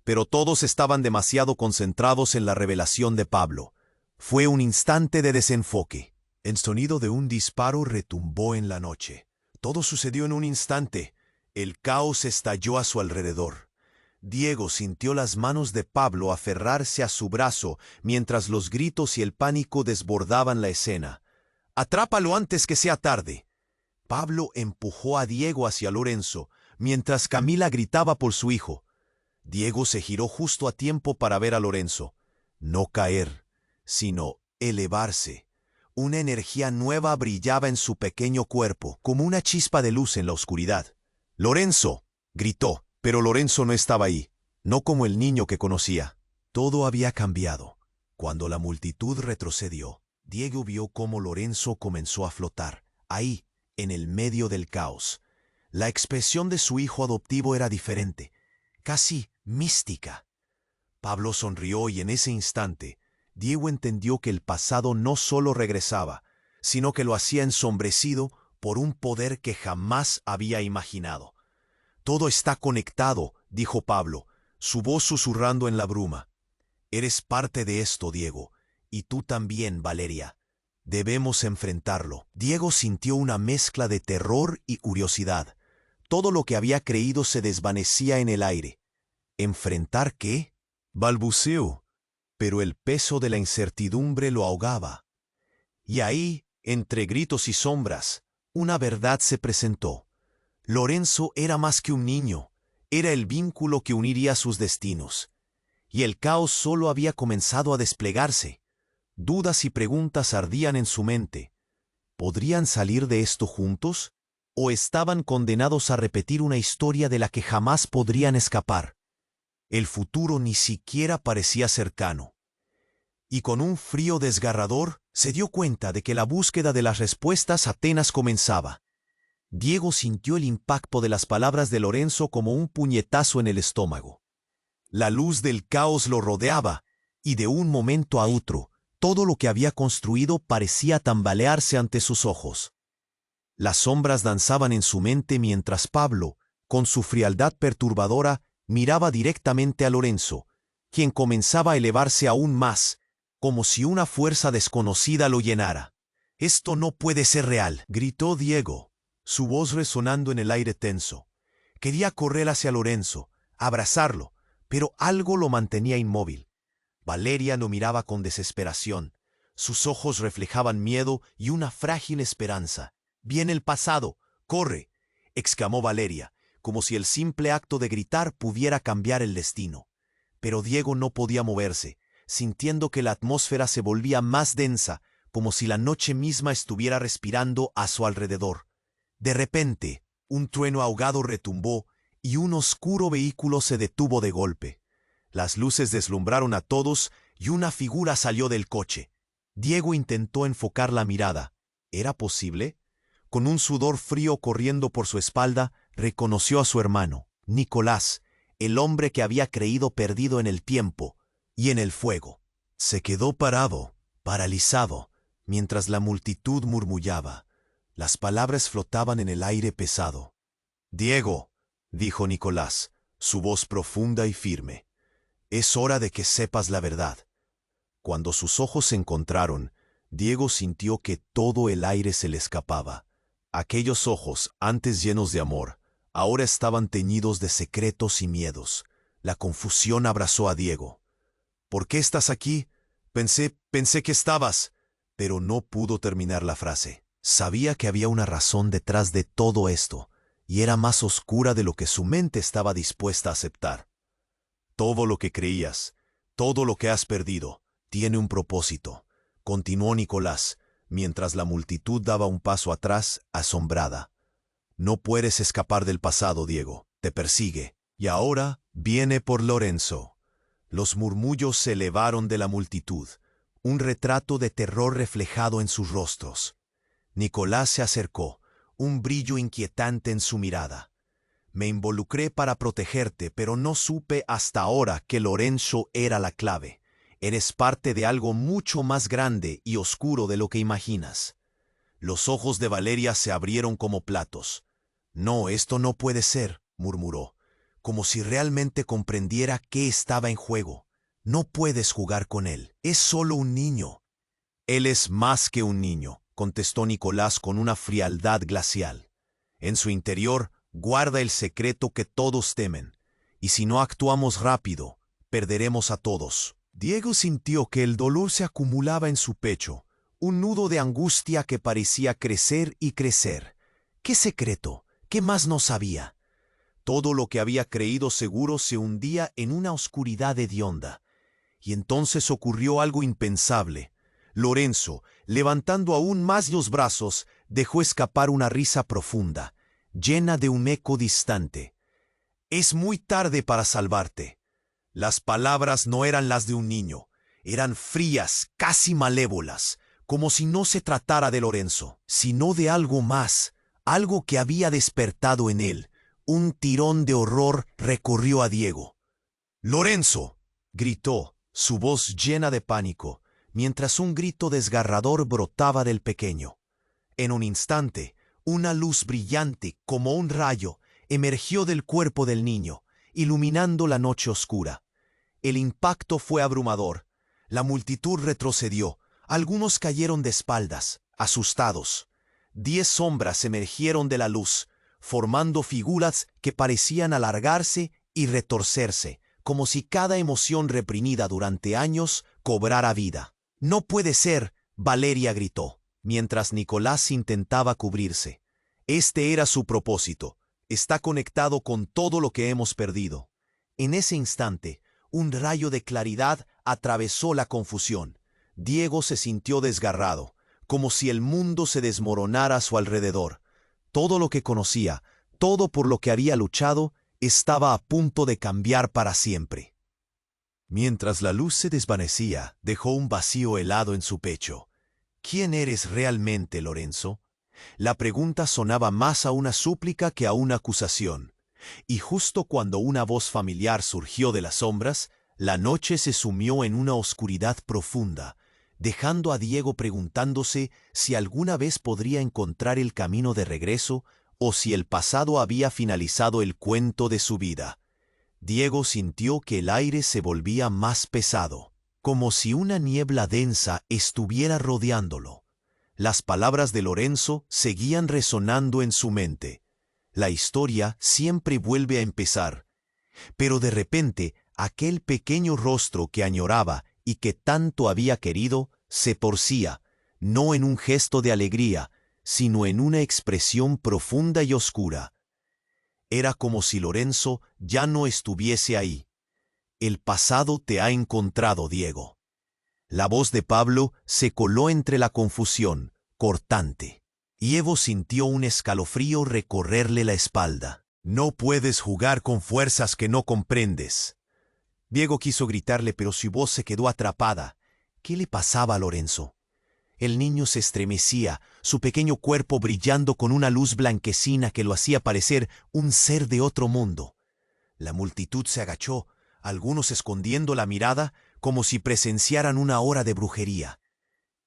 A: Pero todos estaban demasiado concentrados en la revelación de Pablo. Fue un instante de desenfoque. El sonido de un disparo retumbó en la noche. Todo sucedió en un instante. El caos estalló a su alrededor. Diego sintió las manos de Pablo aferrarse a su brazo mientras los gritos y el pánico desbordaban la escena. «Atrápalo antes que sea tarde». Pablo empujó a Diego hacia Lorenzo, mientras Camila gritaba por su hijo. Diego se giró justo a tiempo para ver a Lorenzo. No caer, sino elevarse. Una energía nueva brillaba en su pequeño cuerpo, como una chispa de luz en la oscuridad. «¡Lorenzo!», gritó, pero Lorenzo no estaba ahí, no como el niño que conocía. Todo había cambiado. Cuando la multitud retrocedió, Diego vio cómo Lorenzo comenzó a flotar, ahí, en el medio del caos. La expresión de su hijo adoptivo era diferente, casi mística. Pablo sonrió y en ese instante, Diego entendió que el pasado no solo regresaba, sino que lo hacía ensombrecido por un poder que jamás había imaginado. «Todo está conectado», dijo Pablo, su voz susurrando en la bruma. «Eres parte de esto, Diego, y tú también, Valeria. Debemos enfrentarlo». Diego sintió una mezcla de terror y curiosidad. todo lo que había creído se desvanecía en el aire. ¿Enfrentar qué? Balbuceó, pero el peso de la incertidumbre lo ahogaba. Y ahí, entre gritos y sombras, una verdad se presentó. Lorenzo era más que un niño, era el vínculo que uniría sus destinos. Y el caos solo había comenzado a desplegarse. Dudas y preguntas ardían en su mente. ¿Podrían salir de esto juntos? ¿O estaban condenados a repetir una historia de la que jamás podrían escapar? El futuro ni siquiera parecía cercano. Y con un frío desgarrador, se dio cuenta de que la búsqueda de las respuestas apenas comenzaba. Diego sintió el impacto de las palabras de Lorenzo como un puñetazo en el estómago. La luz del caos lo rodeaba, y de un momento a otro, todo lo que había construido parecía tambalearse ante sus ojos. Las sombras danzaban en su mente mientras Pablo, con su frialdad perturbadora, miraba directamente a Lorenzo, quien comenzaba a elevarse aún más, como si una fuerza desconocida lo llenara. «Esto no puede ser real», gritó Diego, su voz resonando en el aire tenso. Quería correr hacia Lorenzo, abrazarlo, pero algo lo mantenía inmóvil. Valeria lo miraba con desesperación. Sus ojos reflejaban miedo y una frágil esperanza. «Viene el pasado, corre», exclamó Valeria, como si el simple acto de gritar pudiera cambiar el destino. Pero Diego no podía moverse, sintiendo que la atmósfera se volvía más densa, como si la noche misma estuviera respirando a su alrededor. De repente, un trueno ahogado retumbó y un oscuro vehículo se detuvo de golpe. Las luces deslumbraron a todos y una figura salió del coche. Diego intentó enfocar la mirada. ¿Era posible? Con un sudor frío corriendo por su espalda, reconoció a su hermano, Nicolás, el hombre que había creído perdido en el tiempo y en el fuego. Se quedó parado, paralizado, mientras la multitud murmullaba. Las palabras flotaban en el aire pesado. «Diego», dijo Nicolás, su voz profunda y firme, «es hora de que sepas la verdad». Cuando sus ojos se encontraron, Diego sintió que todo el aire se le escapaba. Aquellos ojos, antes llenos de amor, ahora estaban teñidos de secretos y miedos. La confusión abrazó a Diego. «¿Por qué estás aquí? Pensé que estabas...» Pero no pudo terminar la frase. Sabía que había una razón detrás de todo esto, y era más oscura de lo que su mente estaba dispuesta a aceptar. «Todo lo que creías, todo lo que has perdido, tiene un propósito», continuó Nicolás, mientras la multitud daba un paso atrás, asombrada. «No puedes escapar del pasado, Diego, te persigue, y ahora viene por Lorenzo». Los murmullos se elevaron de la multitud, un retrato de terror reflejado en sus rostros. Nicolás se acercó, un brillo inquietante en su mirada. «Me involucré para protegerte, pero no supe hasta ahora que Lorenzo era la clave. Eres parte de algo mucho más grande y oscuro de lo que imaginas». Los ojos de Valeria se abrieron como platos. «No, esto no puede ser», murmuró, como si realmente comprendiera qué estaba en juego. «No puedes jugar con él, es solo un niño». «Él es más que un niño», contestó Nicolás con una frialdad glacial. «En su interior guarda el secreto que todos temen, y si no actuamos rápido, perderemos a todos». Diego sintió que el dolor se acumulaba en su pecho, un nudo de angustia que parecía crecer y crecer. ¿Qué secreto? ¿Qué más no sabía? Todo lo que había creído seguro se hundía en una oscuridad hedionda. Y entonces ocurrió algo impensable. Lorenzo, levantando aún más los brazos, dejó escapar una risa profunda, llena de un eco distante. «Es muy tarde para salvarte». Las palabras no eran las de un niño, eran frías, casi malévolas, como si no se tratara de Lorenzo, sino de algo más, algo que había despertado en él. Un tirón de horror recorrió a Diego. «¡Lorenzo!», gritó, su voz llena de pánico, mientras un grito desgarrador brotaba del pequeño. En un instante, una luz brillante, como un rayo, emergió del cuerpo del niño, iluminando la noche oscura. El impacto fue abrumador. La multitud retrocedió. Algunos cayeron de espaldas, asustados. 10 sombras emergieron de la luz, formando figuras que parecían alargarse y retorcerse, como si cada emoción reprimida durante años cobrara vida. «No puede ser», Valeria gritó, mientras Nicolás intentaba cubrirse. Este era su propósito. Está conectado con todo lo que hemos perdido. En ese instante, un rayo de claridad atravesó la confusión. Diego se sintió desgarrado, como si el mundo se desmoronara a su alrededor. Todo lo que conocía, todo por lo que había luchado, estaba a punto de cambiar para siempre. Mientras la luz se desvanecía, dejó un vacío helado en su pecho. ¿Quién eres realmente, Lorenzo? La pregunta sonaba más a una súplica que a una acusación. Y justo cuando una voz familiar surgió de las sombras, la noche se sumió en una oscuridad profunda, dejando a Diego preguntándose si alguna vez podría encontrar el camino de regreso o si el pasado había finalizado el cuento de su vida. Diego sintió que el aire se volvía más pesado, como si una niebla densa estuviera rodeándolo. Las palabras de Lorenzo seguían resonando en su mente. La historia siempre vuelve a empezar. Pero de repente, aquel pequeño rostro que añoraba y que tanto había querido, se torcía, no en un gesto de alegría, sino en una expresión profunda y oscura. Era como si Lorenzo ya no estuviese ahí. «El pasado te ha encontrado, Diego». La voz de Pablo se coló entre la confusión, cortante. Diego sintió un escalofrío recorrerle la espalda. «No puedes jugar con fuerzas que no comprendes». Diego quiso gritarle, pero su voz se quedó atrapada. ¿Qué le pasaba a Lorenzo? El niño se estremecía, su pequeño cuerpo brillando con una luz blanquecina que lo hacía parecer un ser de otro mundo. La multitud se agachó, algunos escondiendo la mirada como si presenciaran una hora de brujería.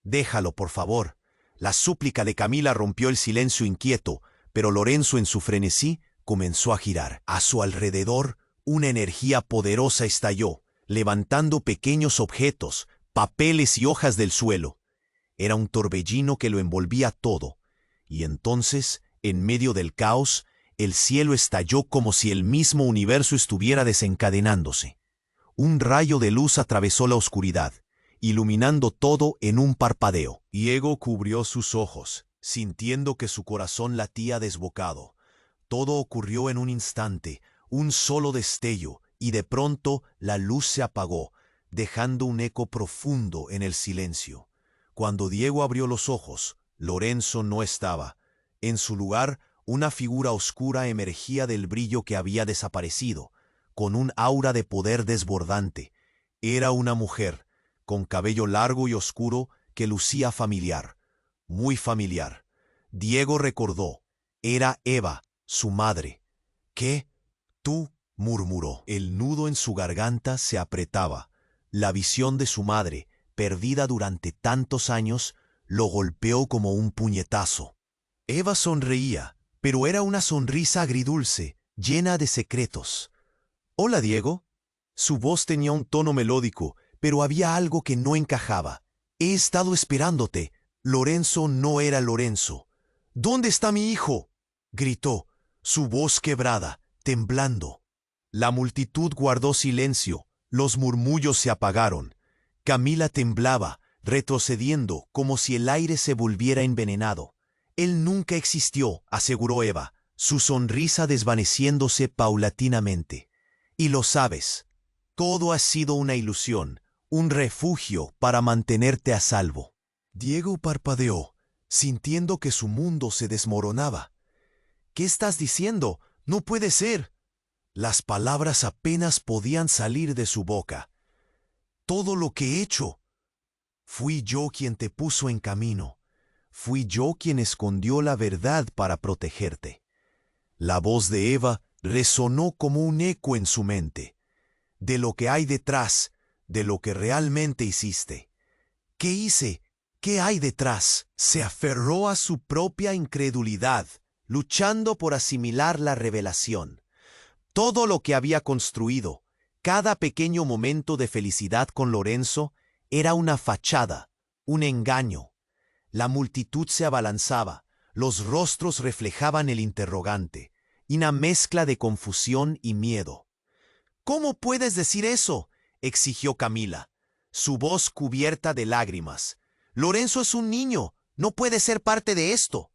A: «Déjalo, por favor». La súplica de Camila rompió el silencio inquieto, pero Lorenzo en su frenesí comenzó a girar. A su alrededor, una energía poderosa estalló, levantando pequeños objetos, papeles y hojas del suelo. Era un torbellino que lo envolvía todo, y entonces, en medio del caos, el cielo estalló como si el mismo universo estuviera desencadenándose. Un rayo de luz atravesó la oscuridad, iluminando todo en un parpadeo. Diego cubrió sus ojos, sintiendo que su corazón latía desbocado. Todo ocurrió en un instante, un solo destello, y de pronto la luz se apagó, dejando un eco profundo en el silencio. Cuando Diego abrió los ojos, Lorenzo no estaba. En su lugar, una figura oscura emergía del brillo que había desaparecido, con un aura de poder desbordante. Era una mujer, con cabello largo y oscuro que lucía familiar, muy familiar. Diego recordó, era Eva, su madre. «¿Qué? ¿Tú?», murmuró. El nudo en su garganta se apretaba. La visión de su madre, perdida durante tantos años, lo golpeó como un puñetazo. Eva sonreía, pero era una sonrisa agridulce, llena de secretos. «Hola, Diego». Su voz tenía un tono melódico, pero había algo que no encajaba. «He estado esperándote». Lorenzo no era Lorenzo. «¿Dónde está mi hijo?», gritó, su voz quebrada, temblando. La multitud guardó silencio, los murmullos se apagaron. Camila temblaba, retrocediendo como si el aire se volviera envenenado. «Él nunca existió», aseguró Eva, su sonrisa desvaneciéndose paulatinamente. «Y lo sabes, todo ha sido una ilusión, un refugio para mantenerte a salvo». Diego parpadeó, sintiendo que su mundo se desmoronaba. «¿Qué estás diciendo? No puede ser». Las palabras apenas podían salir de su boca. «Todo lo que he hecho. Fui yo quien te puso en camino. Fui yo quien escondió la verdad para protegerte». La voz de Eva resonó como un eco en su mente. «De lo que hay detrás, de lo que realmente hiciste». «¿Qué hice? ¿Qué hay detrás?». Se aferró a su propia incredulidad, luchando por asimilar la revelación. Todo lo que había construido, cada pequeño momento de felicidad con Lorenzo, era una fachada, un engaño. La multitud se abalanzaba, Los rostros reflejaban el interrogante, y una mezcla de confusión y miedo. «¿Cómo puedes decir eso?», exigió Camila, su voz cubierta de lágrimas. «Lorenzo es un niño, no puede ser parte de esto».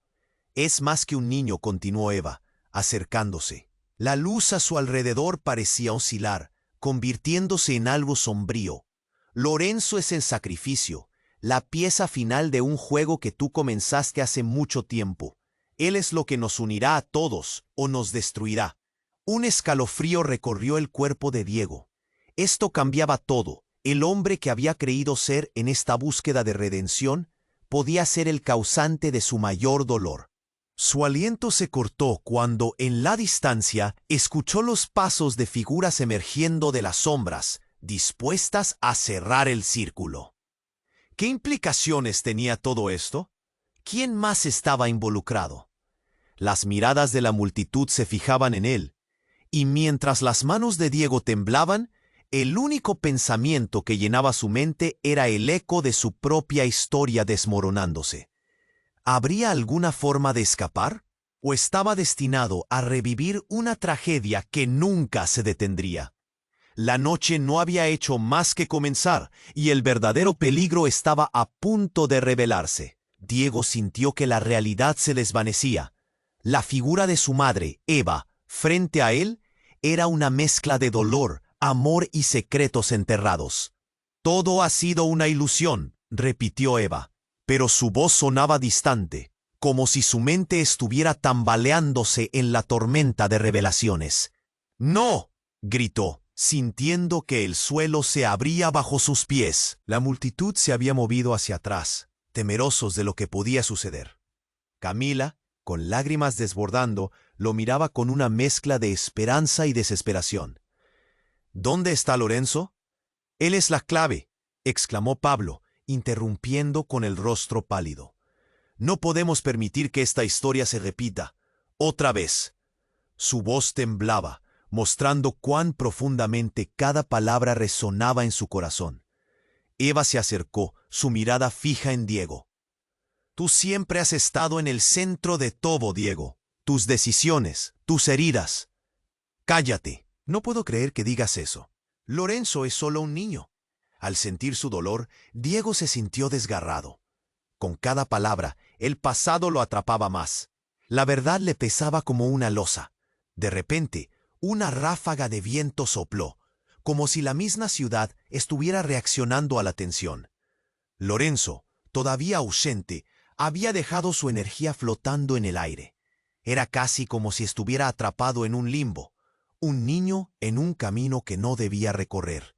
A: «Es más que un niño», continuó Eva, acercándose. La luz a su alrededor parecía oscilar, convirtiéndose en algo sombrío. «Lorenzo es el sacrificio, la pieza final de un juego que tú comenzaste hace mucho tiempo. Él es lo que nos unirá a todos o nos destruirá». Un escalofrío recorrió el cuerpo de Diego. Esto cambiaba todo. El hombre que había creído ser en esta búsqueda de redención podía ser el causante de su mayor dolor. Su aliento se cortó cuando, en la distancia, escuchó los pasos de figuras emergiendo de las sombras, dispuestas a cerrar el círculo. ¿Qué implicaciones tenía todo esto? ¿Quién más estaba involucrado? Las miradas de la multitud se fijaban en él, y mientras las manos de Diego temblaban, el único pensamiento que llenaba su mente era el eco de su propia historia desmoronándose. ¿Habría alguna forma de escapar? ¿O estaba destinado a revivir una tragedia que nunca se detendría? La noche no había hecho más que comenzar, y el verdadero peligro estaba a punto de revelarse. Diego sintió que la realidad se desvanecía. La figura de su madre, Eva, frente a él, era una mezcla de dolor, amor y secretos enterrados. «Todo ha sido una ilusión», repitió Eva, pero su voz sonaba distante, como si su mente estuviera tambaleándose en la tormenta de revelaciones. «¡No!», gritó, sintiendo que el suelo se abría bajo sus pies. La multitud se había movido hacia atrás, temerosos de lo que podía suceder. Camila, con lágrimas desbordando, lo miraba con una mezcla de esperanza y desesperación. «¿Dónde está Lorenzo?». «Él es la clave», exclamó Pablo, interrumpiendo con el rostro pálido. «No podemos permitir que esta historia se repita. Otra vez». Su voz temblaba, mostrando cuán profundamente cada palabra resonaba en su corazón. Eva se acercó, su mirada fija en Diego. «Tú siempre has estado en el centro de todo, Diego. Tus decisiones, tus heridas». «Cállate. No puedo creer que digas eso. Lorenzo es solo un niño». Al sentir su dolor, Diego se sintió desgarrado. Con cada palabra, el pasado lo atrapaba más. La verdad le pesaba como una losa. De repente, una ráfaga de viento sopló, como si la misma ciudad estuviera reaccionando a la tensión. Lorenzo, todavía ausente, había dejado su energía flotando en el aire. Era casi como si estuviera atrapado en un limbo, un niño en un camino que no debía recorrer.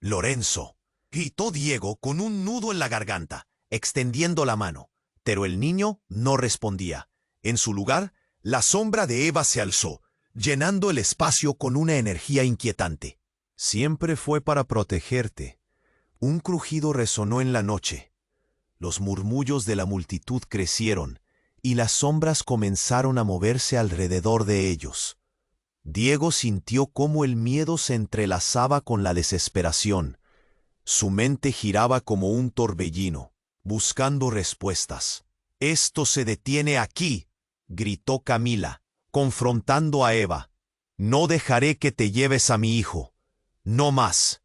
A: «Lorenzo», gritó Diego con un nudo en la garganta, extendiendo la mano, pero el niño no respondía. En su lugar, la sombra de Eva se alzó, llenando el espacio con una energía inquietante. «Siempre fue para protegerte». Un crujido resonó en la noche. Los murmullos de la multitud crecieron, y las sombras comenzaron a moverse alrededor de ellos. Diego sintió cómo el miedo se entrelazaba con la desesperación. Su mente giraba como un torbellino, buscando respuestas. «Esto se detiene aquí», gritó Camila, confrontando a Eva. «No dejaré que te lleves a mi hijo. No más».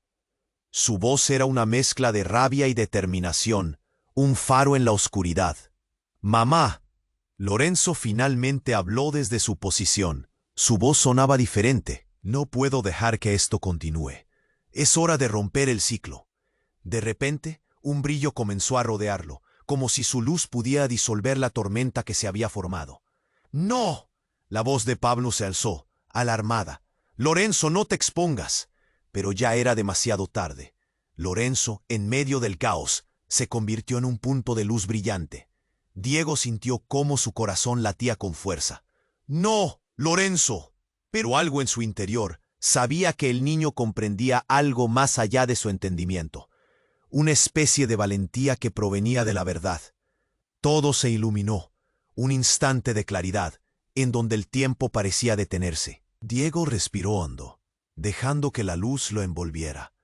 A: Su voz era una mezcla de rabia y determinación, un faro en la oscuridad. «Mamá». Lorenzo finalmente habló desde su posición. Su voz sonaba diferente. «No puedo dejar que esto continúe. Es hora de romper el ciclo». De repente, un brillo comenzó a rodearlo, como si su luz pudiera disolver la tormenta que se había formado. «¡No!». La voz de Pablo se alzó, alarmada. «Lorenzo, no te expongas». Pero ya era demasiado tarde. Lorenzo, en medio del caos, se convirtió en un punto de luz brillante. Diego sintió cómo su corazón latía con fuerza. «¡No, Lorenzo!». Pero algo en su interior sabía que el niño comprendía algo más allá de su entendimiento. Una especie de valentía que provenía de la verdad. Todo se iluminó, un instante de claridad, en donde el tiempo parecía detenerse. Diego respiró hondo, dejando que la luz lo envolviera.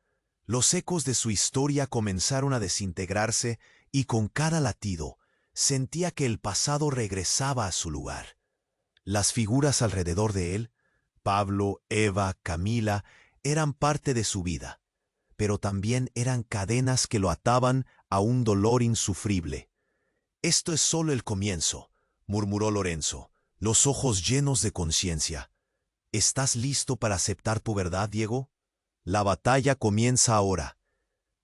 A: Los ecos de su historia comenzaron a desintegrarse y con cada latido, sentía que el pasado regresaba a su lugar. Las figuras alrededor de él, Pablo, Eva, Camila, eran parte de su vida, pero también eran cadenas que lo ataban a un dolor insufrible. «Esto es solo el comienzo», murmuró Lorenzo, los ojos llenos de conciencia. «¿Estás listo para aceptar tu verdad, Diego? La batalla comienza ahora».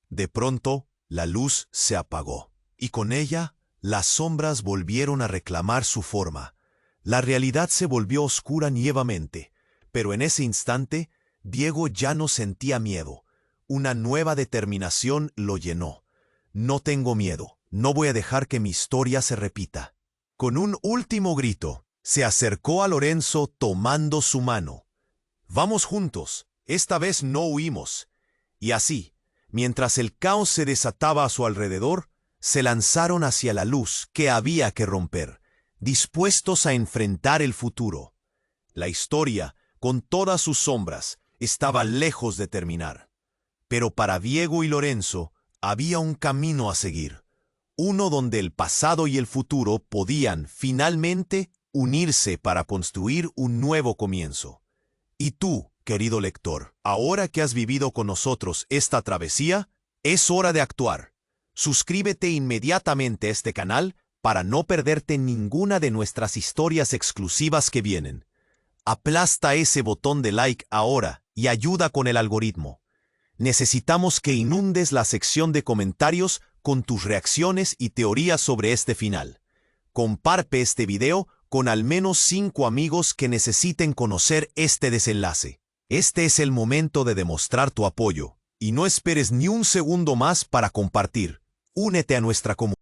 A: De pronto, la luz se apagó, y con ella, las sombras volvieron a reclamar su forma. La realidad se volvió oscura nuevamente, pero en ese instante, Diego ya no sentía miedo. Una nueva determinación lo llenó. «No tengo miedo, no voy a dejar que mi historia se repita». Con un último grito, se acercó a Lorenzo tomando su mano. «Vamos juntos, esta vez no huimos». Y así, mientras el caos se desataba a su alrededor, se lanzaron hacia la luz que había que romper, dispuestos a enfrentar el futuro. La historia, con todas sus sombras, estaba lejos de terminar. Pero para Diego y Lorenzo había un camino a seguir, uno donde el pasado y el futuro podían, finalmente, unirse para construir un nuevo comienzo. Y tú, querido lector, ahora que has vivido con nosotros esta travesía, es hora de actuar. Suscríbete inmediatamente a este canal para no perderte ninguna de nuestras historias exclusivas que vienen. Aplasta ese botón de like ahora y ayuda con el algoritmo. Necesitamos que inundes la sección de comentarios con tus reacciones y teorías sobre este final. Comparte este video con al menos 5 amigos que necesiten conocer este desenlace. Este es el momento de demostrar tu apoyo, y no esperes ni un segundo más para compartir. Únete a nuestra comunidad.